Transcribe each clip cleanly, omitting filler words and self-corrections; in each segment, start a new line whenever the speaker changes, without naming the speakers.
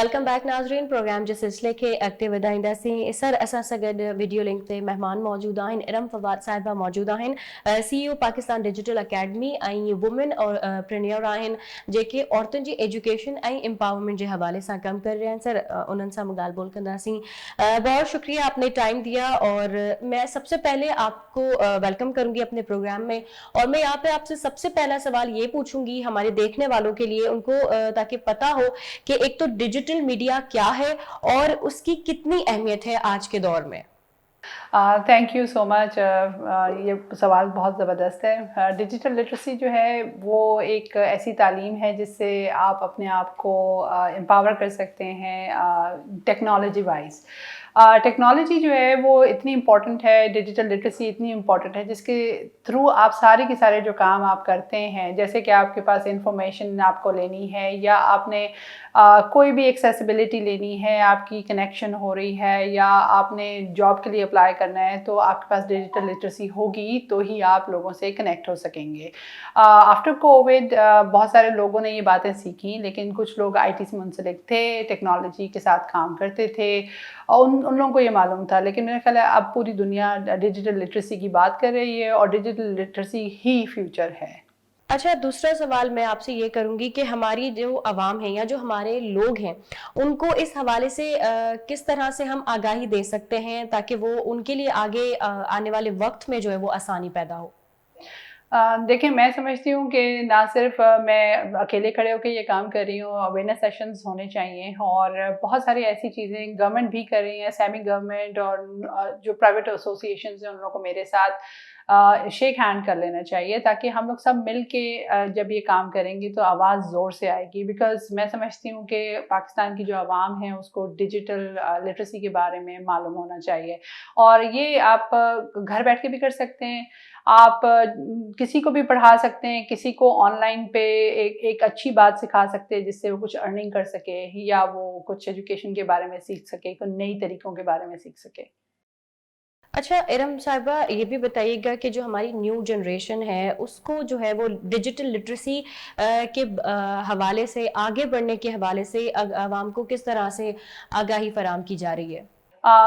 Welcome back नाज़रीन। Programme जे सिलसिले खे अॻिते वधाईंदासीं। सर असां सां गॾु वीडियो लिंक ते महिमान मौजूद आहिनि। इरम फवाद साहिबा मौजूद आहिनि, CEO पाकिस्तान डिजिटल अकेडमी ऐं वुमेन और प्रेन्योर आहिनि जेके औरतुनि जी एजुकेशन ऐं एम्पावरमेंट के हवाले से कम कर रहे हैं। सर उन्हनि सां ॻाल्हि ॿोल कंदासीं। बहुत शुक्रिया, आपने टाइम दिया और मैं सबसे पहले आपको वेलकम करूंगी अपने प्रोग्राम में। और मैं यहाँ पे आपसे सबसे पहला सवाल ये पूछूंगी हमारे देखने वालों के लिए, उनको ताकि पता हो कि एक तो डिजिटल मीडिया क्या है और उसकी कितनी अहमियत है आज के दौर में।
Thank you so much. ये सवाल बहुत ज़बरदस्त है। डिजिटल लिटरेसी जो है वो एक ऐसी तालीम है जिससे आप अपने आप को एम्पावर कर सकते हैं टेक्नोलॉजी वाइज। टेक्नोलॉजी जो है वो इतनी इम्पॉर्टेंट है, डिजिटल लिटरेसी इतनी इम्पॉर्टेंट है जिसके थ्रू आप सारे के सारे जो काम आप करते हैं, जैसे कि आपके पास इंफॉर्मेशन आपको लेनी है या आपने कोई भी एक्सेसिबिलिटी लेनी है, आपकी कनेक्शन हो रही है या आपने जॉब के लिए अप्लाई करना है, तो आपके पास डिजिटल लिटरेसी होगी तो ही आप लोगों से कनेक्ट हो सकेंगे। आफ्टर कोविड बहुत सारे लोगों ने ये बातें सीखी, लेकिन कुछ लोग आईटी से मुंसलिक थे, टेक्नोलॉजी के साथ काम करते थे और उन लोगों को ये मालूम था। लेकिन मेरा ख्याल है अब पूरी दुनिया डिजिटल लिटरेसी की बात कर रही है और डिजिटल लिटरेसी ही फ्यूचर है।
अच्छा, दूसरा सवाल मैं आपसे ये करूंगी कि हमारी जो आवाम है या जो हमारे लोग हैं उनको इस हवाले से किस तरह से हम आगाही दे सकते हैं ताकि वो उनके लिए आगे आने वाले वक्त में जो है वो आसानी पैदा हो।
देखिए, मैं समझती हूँ कि ना सिर्फ मैं अकेले खड़े होकर ये काम कर रही हूँ, अवेयरनेस सेशंस होने चाहिए और बहुत सारी ऐसी चीज़ें गवर्नमेंट भी कर रही है, सेमी गवर्नमेंट और जो प्राइवेट एसोसिएशंस हैं उन लोगों को मेरे साथ शेक हैंड कर लेना चाहिए ताकि हम लोग सब मिल के जब ये काम करेंगे तो आवाज़ ज़ोर से आएगी। बिकॉज़ मैं समझती हूँ कि पाकिस्तान की जो आवाम है उसको डिजिटल लिटरेसी के बारे में मालूम होना चाहिए और ये आप घर बैठ के भी कर सकते हैं। आप किसी को भी पढ़ा सकते हैं, किसी को ऑनलाइन पे एक अच्छी बात सिखा सकते हैं जिससे वो कुछ अर्निंग कर सके या वो कुछ एजुकेशन के बारे में सीख सके, कुछ नई तरीकों के बारे में सीख सके।
अच्छा इरम साहिबा, ये भी बताइएगा कि जो हमारी न्यू जनरेशन है उसको जो है वो डिजिटल लिटरेसी के हवाले से, आगे बढ़ने के हवाले से आवाम को किस तरह से आगाही फराम की जा रही है।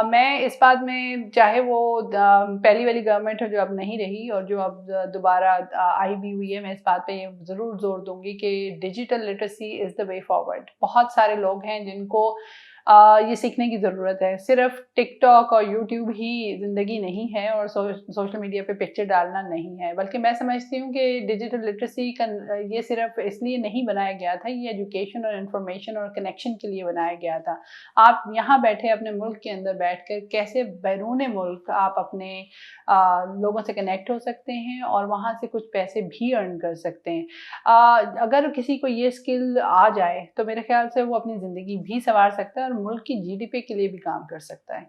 मैं इस बात में, चाहे वो पहली वाली गवर्नमेंट है जो अब नहीं रही और जो अब दोबारा आई भी हुई है, मैं इस बात पे ज़रूर जोर दूंगी कि digital literacy is the way forward. बहुत सारे लोग हैं जिनको ये सीखने की ज़रूरत है। सिर्फ टिकटॉक और यूट्यूब ही ज़िंदगी नहीं है और सोशल मीडिया पे पिक्चर डालना नहीं है, बल्कि मैं समझती हूँ कि डिजिटल लिटरेसी का ये सिर्फ इसलिए नहीं बनाया गया था, ये एजुकेशन और इन्फॉर्मेशन और कनेक्शन के लिए बनाया गया था। आप यहाँ बैठे अपने मुल्क के अंदर बैठकर कैसे बैरून मुल्क आप अपने लोगों से कनेक्ट हो सकते हैं और वहाँ से कुछ पैसे भी अर्न कर सकते हैं। अगर किसी को ये स्किल आ जाए तो मेरे ख्याल से वो अपनी ज़िंदगी भी संवार सकता है और मुल्क की जीडीपी के लिए भी काम कर सकता है।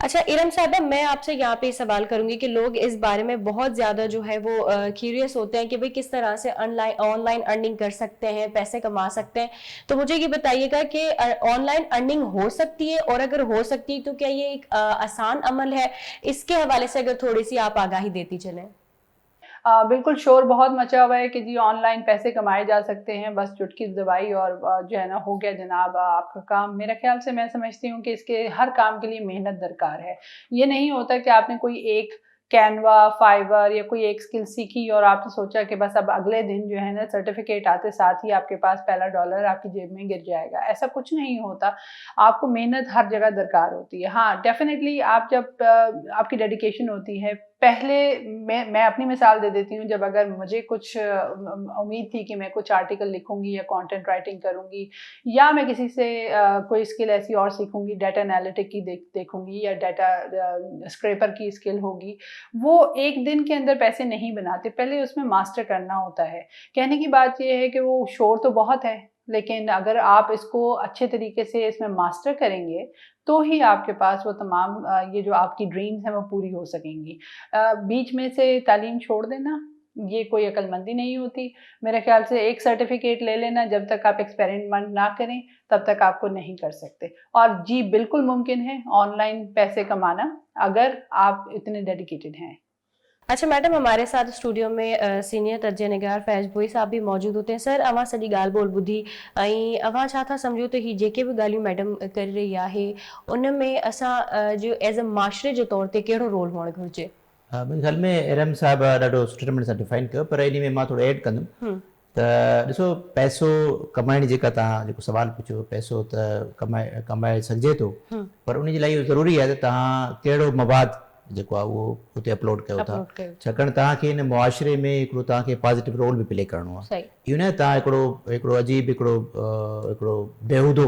अच्छा इरम साहबा, मैं आपसे यहाँ पे सवाल करूंगी कि लोग इस बारे में बहुत ज्यादा जो है वो क्यूरियस होते हैं कि भाई किस तरह से ऑनलाइन अर्निंग कर सकते हैं, पैसे कमा सकते हैं। तो मुझे ये बताइएगा कि ऑनलाइन अर्निंग हो सकती है और अगर हो सकती है तो क्या ये एक आसान अमल है? इसके हवाले से अगर थोड़ी सी आप आगाही देती चलें।
बिल्कुल, शोर बहुत मचा हुआ है कि जी ऑनलाइन पैसे कमाए जा सकते हैं, बस चुटकी दबाई और जो है ना हो गया जनाब आपका काम। मेरे ख्याल से मैं समझती हूँ कि इसके हर काम के लिए मेहनत दरकार है। ये नहीं होता कि आपने कोई एक कैनवा, फाइवर या कोई एक स्किल सीखी और आपने सोचा कि बस अब अगले दिन जो है ना सर्टिफिकेट आते साथ ही आपके पास पहला डॉलर आपकी जेब में गिर जाएगा। ऐसा कुछ नहीं होता। आपको मेहनत हर जगह दरकार होती है। हाँ, डेफ़िनिटली आप जब आपकी डेडिकेशन होती है, पहले मैं अपनी मिसाल दे देती हूँ, जब अगर मुझे कुछ उम्मीद थी कि मैं कुछ आर्टिकल लिखूँगी या कंटेंट राइटिंग करूँगी या मैं किसी से कोई स्किल ऐसी और सीखूँगी, डाटा एनालिटिक की देखूँगी या डाटा स्क्रैपर की स्किल होगी, वो एक दिन के अंदर पैसे नहीं बनाते, पहले उसमें मास्टर करना होता है। कहने की बात ये है कि वो शोर तो बहुत है, लेकिन अगर आप इसको अच्छे तरीके से इसमें मास्टर करेंगे, तो ही आपके पास वो तमाम ये जो आपकी ड्रीम्स हैं वो पूरी हो सकेंगी। बीच में से तालीम छोड़ देना, ये कोई अक्लमंदी नहीं होती। मेरे ख्याल से एक सर्टिफ़िकेट ले लेना, जब तक आप एक्सपेरिमेंट ना करें, तब तक आपको नहीं कर सकते। और जी, बिल्कुल मुमकिन है ऑनलाइन पैसे कमाना, अगर आप इतने डेडिकेटेड हैं।
अच्छा मैडम, हमारे साथ स्टूडियो में सीनियर तर्जे निगार फैज़ भोई साहब भी मौजूद होते हैं। सर, अवां सॼी ॻाल्हि ॿोल ॿुधी ऐं अवां छा था सम्झो त ही जेके बि ॻाल्हियूं मैडम करे रही आहे उन में असां जो एज़ अ माशरे जे तौर ते कहिड़ो रोल हुअणु घुरिजे?
मुंहिंजे ख़्याल में इरम साहिबु ॾाढो सुठे नमूने सां डिफाइन कयो, पर इन में मां थोरो ऐड कंदुमि त ॾिसो, पैसो कमाइण जेका तव्हां जेको सुवाल पुछियो, पैसो त कमाए सघिजे थो, पर उन जे लाइ इहो ज़रूरी आहे त तव्हां कहिड़ो मवाद जेको आहे उहो उते अपलोड कयो था,
अपलोड कयो।
छाकाणि तव्हांखे हिन मुआशिरे में हिकिड़ो तव्हांखे पॉज़िटिव रोल बि प्ले करिणो आहे।
सही।
इहो न तव्हां हिकिड़ो अजीब हिकिड़ो बेहूदो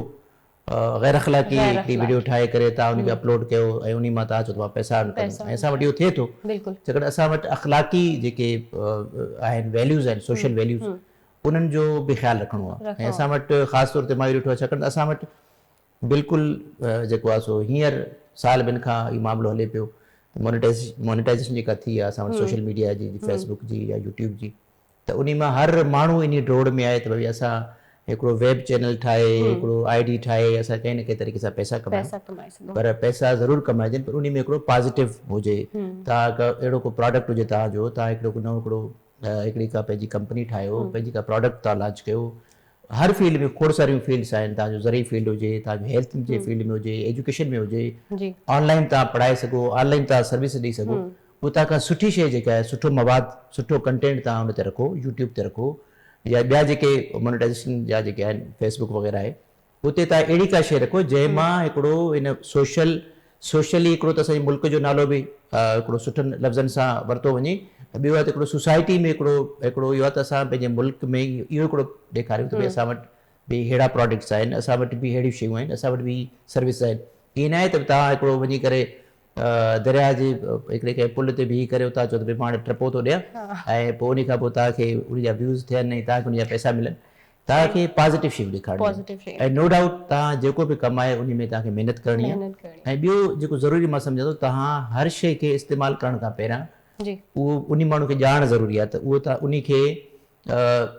गैर अख़लाक़ी हिकिड़ी वीडियो ठाहे करे तव्हां उनखे अपलोड कयो ऐं उन मां तव्हां चओ था पैसा अर्न कंदो, ऐं असां वटि इहो थिए थो
बिल्कुलु।
छाकाणि असां वटि अख़लाक़ी जेके आहिनि वैल्यूज़ आहिनि, सोशल वैल्यूज़, उन्हनि जो बि ख़्यालु रखिणो आहे। ऐं असां वटि ख़ासि तौर ते मां इहो ॾिठो आहे, छाकाणि त असां वटि बिल्कुलु जेको आहे सो हींअर साल ॿिनि खां इहो मामिलो हले पियो, मोनेटाइज़ेशन जेका थी आहे असां वटि सोशल मीडिया जी, फेसबुक जी या यूट्यूब जी, त उन मां हर माण्हू इन डोड़ में आहे त भई असां हिकिड़ो वेब चैनल ठाहे, हिकिड़ो ID ठाहे, असां कंहिं न कंहिं तरीक़े सां पैसा कमायूं, पर पैसा ज़रूरु कमाइजनि, पर उन में हिकिड़ो पॉज़िटिव हुजे। तव्हां अहिड़ो को प्रोडक्ट हुजे तव्हांजो, तव्हां हिकिड़ी का पंहिंजी कंपनी ठाहियो, पंहिंजी का प्रोडक्ट तव्हां लॉन्च कयो। हर फील्ड में खोड़ सारियूं फील्ड्स आहिनि, तव्हांजो ज़रूरी फील्ड हुजे, तव्हांजो हेल्थ जे फील्ड में हुजे, एजुकेशन में हुजे, ऑनलाइन तव्हां पढ़ाए सघो, ऑनलाइन तव्हां सर्विस ॾेई सघो, उहो तव्हां सुठी शइ जेका आहे, सुठो मवाद, सुठो कंटेंट तव्हां हुन ते रखो, यूट्यूब ते रखो, या ॿिया जेके मोनेटाइज़ेशन जा जेके आहिनि फेसबुक वग़ैरह आहे, उते तव्हां अहिड़ी का शइ रखो जंहिं मां हिकिड़ो इन सोशली हिकिड़ो त असांजे मुल्क जो नालो बि हिकिड़ो सुठनि लफ़्ज़नि सां वरितो वञे। ॿियो आहे त हिकिड़ो सोसाइटी में हिकिड़ो इहो आहे त असां पंहिंजे मुल्क में इहो हिकिड़ो ॾेखारियूं त भई असां वटि बि अहिड़ा प्रोडक्ट्स आहिनि, असां वटि बि अहिड़ियूं शयूं आहिनि, असां वटि बि सर्विस आहिनि। ईअं न आहे त तव्हां हिकिड़ो वञी करे दरिया जे हिकिड़े कंहिं पुल ते बीही करे उतां चओ त भई मां हाणे टपो थो ॾियां ऐं पोइ उन खां पोइ तव्हांखे उन जा व्यूज़ थियनि ऐं तव्हांखे उन जा पैसा मिलनि। तव्हांखे पॉज़िटिव शयूं ॾेखारिणी ऐं नो डाउट तव्हां जेको बि कमाए उन में तव्हांखे महिनत करणी आहे। ऐं ॿियो जेको ज़रूरी मां सम्झां थो, तव्हां हर शइ खे इस्तेमालु करण खां पहिरियां उहो उन माण्हू खे ॼाण ज़रूरी आहे, त उहो तव्हां उन खे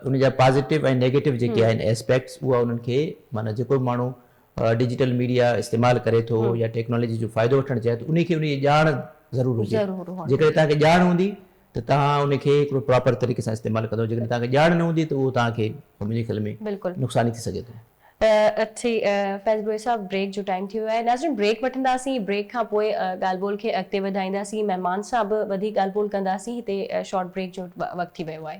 उन जा पॉज़िटिव ऐं नेगेटिव जेके आहिनि एस्पेक्ट्स, उहा उन्हनि खे माना जेको बि माण्हू डिजिटल मीडिया इस्तेमालु करे थो या टेक्नोलॉजी जो फ़ाइदो वठणु चाहे थो, उन खे उन जी ॼाण ज़रूरु हुजे। जेकॾहिं तव्हांखे ॼाण हूंदी त तव्हां उनखे हिकिड़ो प्रॉपर तरीक़े सां इस्तेमालु कंदो, जेकॾहिं तव्हांखे ॼाण न हूंदी त उहो तव्हांखे मुंहिंजे ख़्याल में नुक़सानु थी सघे थो।
अच्छी फैज़ भोई साहब, ब्रेक जो टाइम थी वियो आहे। नाज़रीन, ब्रेक वठंदासीं, ब्रेक खां पोइ ॻाल्हि ॿोल खे अॻिते वधाईंदासीं, महिमान सां बि वधीक ॻाल्हि ॿोल कंदासीं। हिते शॉर्ट ब्रेक जो वक़्तु थी वियो आहे।